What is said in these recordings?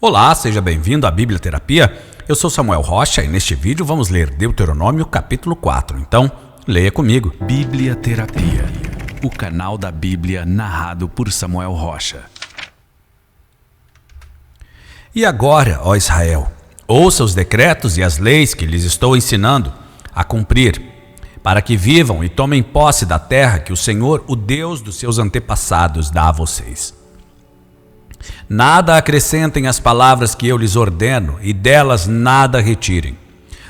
Olá, seja bem-vindo à Biblioterapia. Eu sou Samuel Rocha e neste vídeo vamos ler Deuteronômio capítulo 4. Então, leia comigo. Biblioterapia, o canal da Bíblia narrado por Samuel Rocha. E agora, ó Israel, ouça os decretos e as leis que lhes estou ensinando a cumprir, para que vivam e tomem posse da terra que o Senhor, o Deus dos seus antepassados, dá a vocês. Nada acrescentem às palavras que eu lhes ordeno, e delas nada retirem.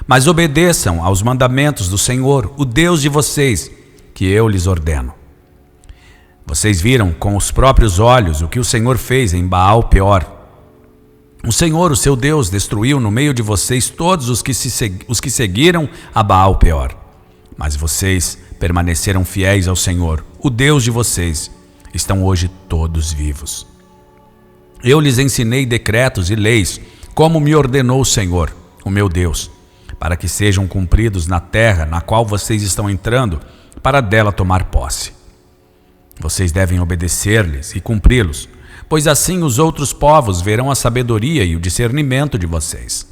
Mas obedeçam aos mandamentos do Senhor, o Deus de vocês, que eu lhes ordeno. Vocês viram com os próprios olhos o que o Senhor fez em Baal-Peor. O Senhor, o seu Deus, destruiu no meio de vocês todos os que seguiram a Baal-Peor. Mas vocês permaneceram fiéis ao Senhor, o Deus de vocês. Estão hoje todos vivos. Eu lhes ensinei decretos e leis, como me ordenou o Senhor, o meu Deus, para que sejam cumpridos na terra na qual vocês estão entrando, para dela tomar posse. Vocês devem obedecer-lhes e cumpri-los, pois assim os outros povos verão a sabedoria e o discernimento de vocês.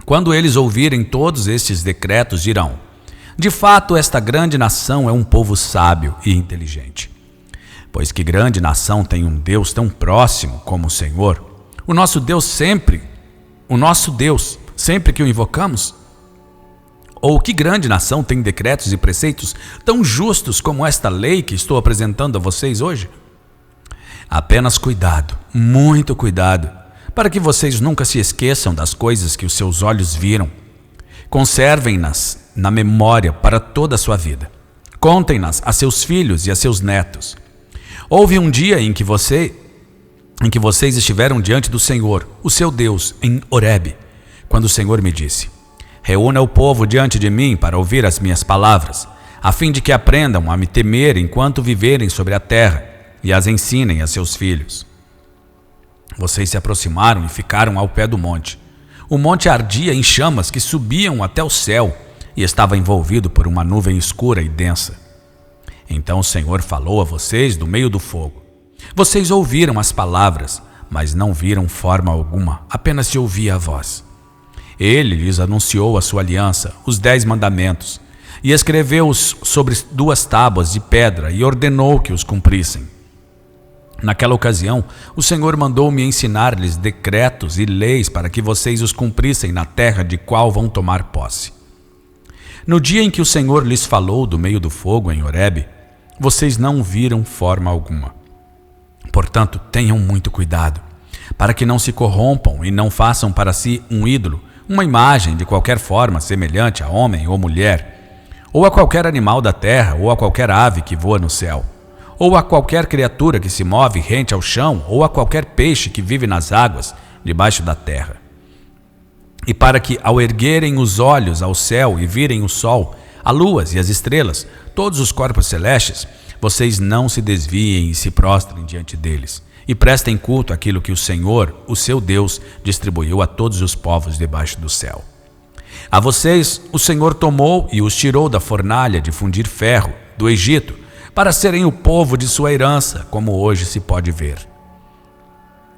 Quando eles ouvirem todos estes decretos, dirão: de fato, esta grande nação é um povo sábio e inteligente. Pois que grande nação tem um Deus tão próximo como o Senhor, o nosso Deus, sempre que o invocamos? Ou que grande nação tem decretos e preceitos tão justos como esta lei que estou apresentando a vocês hoje? Apenas cuidado, muito cuidado, para que vocês nunca se esqueçam das coisas que os seus olhos viram. Conservem-nas na memória para toda a sua vida. Contem-nas a seus filhos e a seus netos. Houve um dia em que vocês estiveram diante do Senhor, o seu Deus, em Horebe, quando o Senhor me disse: reúna o povo diante de mim para ouvir as minhas palavras, a fim de que aprendam a me temer enquanto viverem sobre a terra, e as ensinem a seus filhos. Vocês se aproximaram e ficaram ao pé do monte. O monte ardia em chamas que subiam até o céu e estava envolvido por uma nuvem escura e densa. Então o Senhor falou a vocês do meio do fogo. Vocês ouviram as palavras, mas não viram forma alguma, apenas se ouvia a voz. Ele lhes anunciou a sua aliança, os 10 mandamentos, e escreveu-os sobre 2 tábuas de pedra e ordenou que os cumprissem. Naquela ocasião, o Senhor mandou-me ensinar-lhes decretos e leis para que vocês os cumprissem na terra de qual vão tomar posse. No dia em que o Senhor lhes falou do meio do fogo em Horebe, vocês não viram forma alguma. Portanto, tenham muito cuidado, para que não se corrompam e não façam para si um ídolo, uma imagem de qualquer forma semelhante a homem ou mulher, ou a qualquer animal da terra, ou a qualquer ave que voa no céu, ou a qualquer criatura que se move rente ao chão, ou a qualquer peixe que vive nas águas debaixo da terra. E para que, ao erguerem os olhos ao céu e virem o sol, a lua e as estrelas, todos os corpos celestes, vocês não se desviem e se prostrem diante deles, e prestem culto àquilo que o Senhor, o seu Deus, distribuiu a todos os povos debaixo do céu. A vocês o Senhor tomou e os tirou da fornalha de fundir ferro, do Egito, para serem o povo de sua herança, como hoje se pode ver.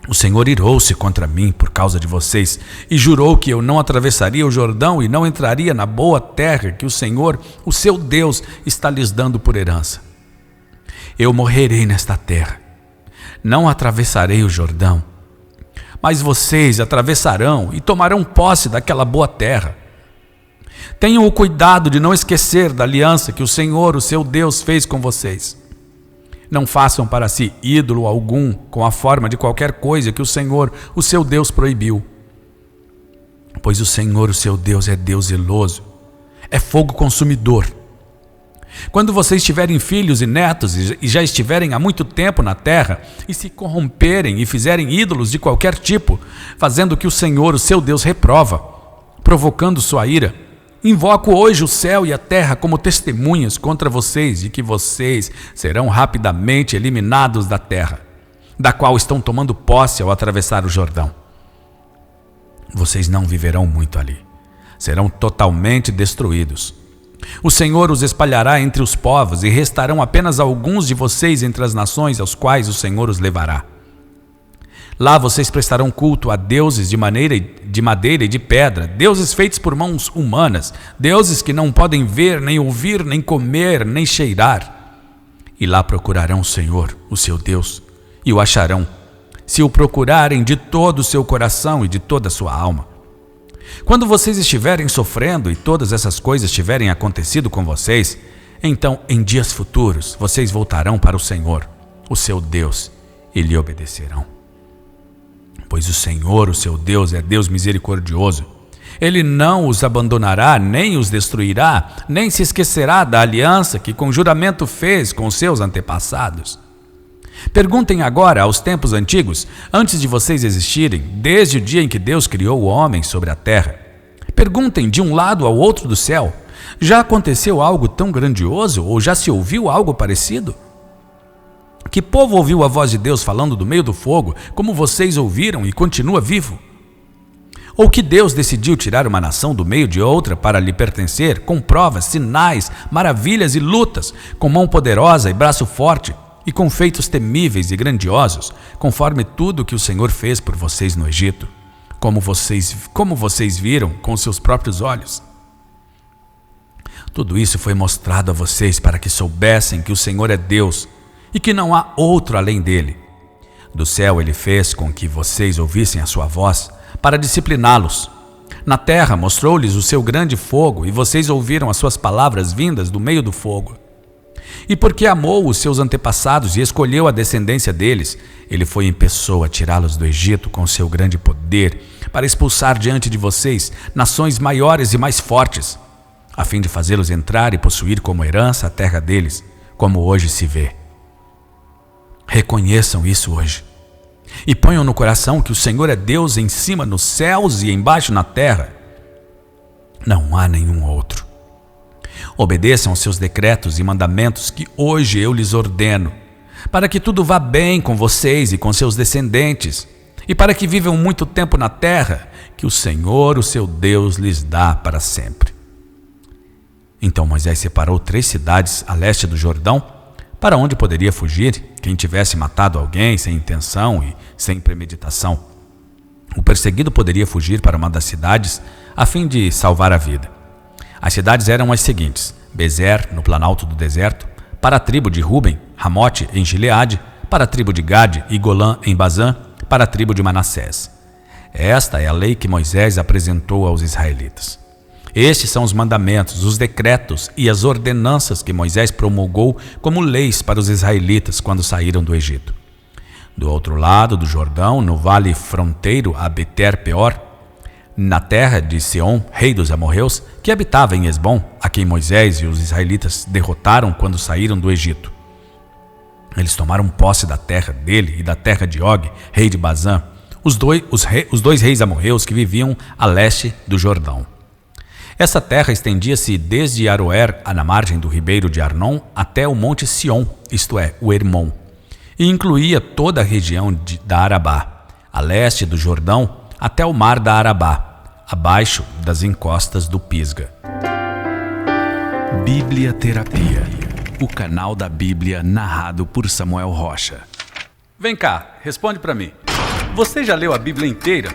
O Senhor irou-se contra mim por causa de vocês e jurou que eu não atravessaria o Jordão e não entraria na boa terra que o Senhor, o seu Deus, está lhes dando por herança. Eu morrerei nesta terra. Não atravessarei o Jordão, mas vocês atravessarão e tomarão posse daquela boa terra. Tenham o cuidado de não esquecer da aliança que o Senhor, o seu Deus, fez com vocês. Não façam para si ídolo algum com a forma de qualquer coisa que o Senhor, o seu Deus, proibiu. Pois o Senhor, o seu Deus, é Deus zeloso, é fogo consumidor. Quando vocês tiverem filhos e netos e já estiverem há muito tempo na terra e se corromperem e fizerem ídolos de qualquer tipo, fazendo o que o Senhor, o seu Deus, reprova, provocando sua ira, invoco hoje o céu e a terra como testemunhas contra vocês de que vocês serão rapidamente eliminados da terra, da qual estão tomando posse ao atravessar o Jordão. Vocês não viverão muito ali. Serão totalmente destruídos. O Senhor os espalhará entre os povos e restarão apenas alguns de vocês entre as nações aos quais o Senhor os levará. Lá vocês prestarão culto a deuses de madeira e de pedra, deuses feitos por mãos humanas, deuses que não podem ver, nem ouvir, nem comer, nem cheirar. E lá procurarão o Senhor, o seu Deus, e o acharão, se o procurarem de todo o seu coração e de toda a sua alma. Quando vocês estiverem sofrendo e todas essas coisas tiverem acontecido com vocês, então em dias futuros vocês voltarão para o Senhor, o seu Deus, e lhe obedecerão. Pois o Senhor, o seu Deus, é Deus misericordioso. Ele não os abandonará, nem os destruirá, nem se esquecerá da aliança que com juramento fez com seus antepassados. Perguntem agora aos tempos antigos, antes de vocês existirem, desde o dia em que Deus criou o homem sobre a terra. Perguntem de um lado ao outro do céu: já aconteceu algo tão grandioso ou já se ouviu algo parecido? Que povo ouviu a voz de Deus falando do meio do fogo, como vocês ouviram e continua vivo? Ou que Deus decidiu tirar uma nação do meio de outra para lhe pertencer, com provas, sinais, maravilhas e lutas, com mão poderosa e braço forte, e com feitos temíveis e grandiosos, conforme tudo que o Senhor fez por vocês no Egito, como vocês viram com seus próprios olhos? Tudo isso foi mostrado a vocês para que soubessem que o Senhor é Deus, e que não há outro além dele. Do céu ele fez com que vocês ouvissem a sua voz, para discipliná-los. Na terra mostrou-lhes o seu grande fogo, e vocês ouviram as suas palavras vindas do meio do fogo. E porque amou os seus antepassados e escolheu a descendência deles, ele foi em pessoa tirá-los do Egito com seu grande poder, para expulsar diante de vocês nações maiores e mais fortes, a fim de fazê-los entrar e possuir como herança a terra deles, como hoje se vê. Reconheçam isso hoje e ponham no coração que o Senhor é Deus em cima nos céus e embaixo na terra. Não há nenhum outro. Obedeçam aos seus decretos e mandamentos que hoje eu lhes ordeno, para que tudo vá bem com vocês e com seus descendentes, e para que vivam muito tempo na terra, que o Senhor, o seu Deus, lhes dá para sempre. Então Moisés separou 3 cidades a leste do Jordão, para onde poderia fugir quem tivesse matado alguém sem intenção e sem premeditação. O perseguido poderia fugir para uma das cidades a fim de salvar a vida. As cidades eram as seguintes: Bezer, no planalto do deserto, para a tribo de Ruben, Ramote, em Gileade, para a tribo de Gade e Golã, em Bazã, para a tribo de Manassés. Esta é a lei que Moisés apresentou aos israelitas. Estes são os mandamentos, os decretos e as ordenanças que Moisés promulgou como leis para os israelitas quando saíram do Egito. Do outro lado do Jordão, no vale fronteiro a Beter-Peor, na terra de Seom, rei dos amorreus, que habitava em Esbom, a quem Moisés e os israelitas derrotaram quando saíram do Egito. Eles tomaram posse da terra dele e da terra de Og, rei de Bazã, os dois reis amorreus que viviam a leste do Jordão. Essa terra estendia-se desde Aroer, na margem do ribeiro de Arnon, até o monte Sion, isto é, o Hermon, e incluía toda a região da Arabá, a leste do Jordão, até o mar da Arabá, abaixo das encostas do Pisga. Bíblia Terapia, o canal da Bíblia narrado por Samuel Rocha. Vem cá, responde para mim. Você já leu a Bíblia inteira?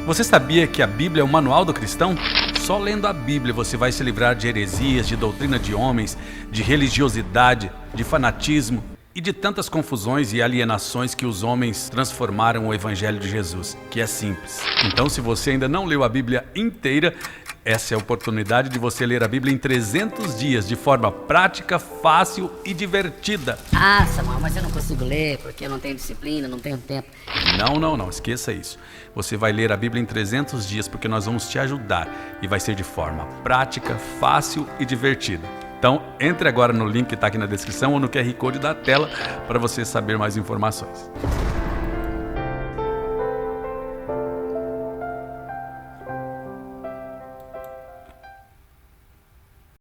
Você sabia que a Bíblia é o manual do cristão? Só lendo a Bíblia você vai se livrar de heresias, de doutrina de homens, de religiosidade, de fanatismo e de tantas confusões e alienações que os homens transformaram o Evangelho de Jesus, que é simples. Então, se você ainda não leu a Bíblia inteira, essa é a oportunidade de você ler a Bíblia em 300 dias, de forma prática, fácil e divertida. Ah, Samuel, mas eu não consigo ler porque eu não tenho disciplina, não tenho tempo. Não, esqueça isso. Você vai ler a Bíblia em 300 dias porque nós vamos te ajudar e vai ser de forma prática, fácil e divertida. Então, entre agora no link que está aqui na descrição ou no QR Code da tela para você saber mais informações.